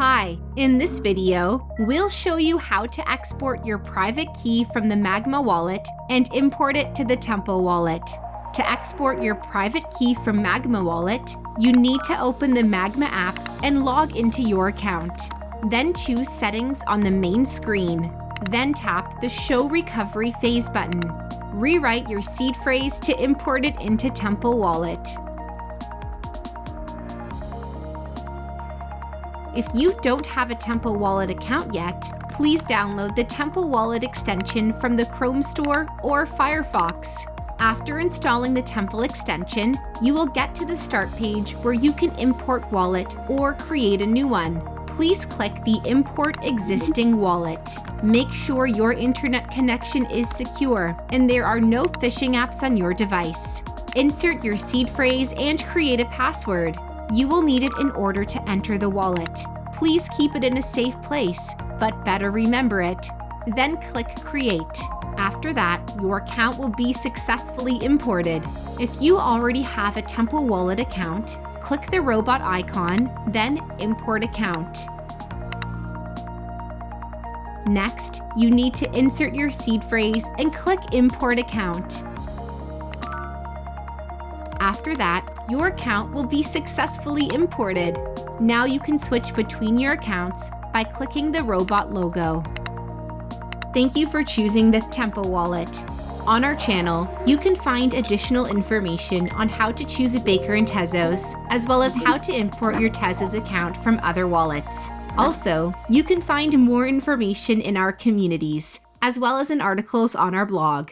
Hi, in this video, we'll show you how to export your private key from the Magma wallet and import it to the Tempo wallet. To export your private key from Magma wallet, you need to open the Magma app and log into your account. Then choose Settings on the main screen. Then tap the Show Recovery Phase button. Rewrite your seed phrase to import it into Tempo wallet. If you don't have a Tempo wallet account yet, please download the Tempo wallet extension from the Chrome Store or Firefox. After installing the Tempo extension, you will get to the start page where you can import wallet or create a new one. Please click the Import Existing Wallet. Make sure your internet connection is secure and there are no phishing apps on your device. Insert your seed phrase and create a password. You will need it in order to enter the wallet. Please keep it in a safe place, but better remember it. Then click Create. After that, your account will be successfully imported. If you already have a Tempo wallet account, click the robot icon, then Import Account. Next, you need to insert your seed phrase and click Import Account. After that, your account will be successfully imported. Now you can switch between your accounts by clicking the robot logo. Thank you for choosing the Tempo wallet. On our channel, you can find additional information on how to choose a Baker and Tezos, as well as how to import your Tezos account from other wallets. Also, you can find more information in our communities, as well as in articles on our blog.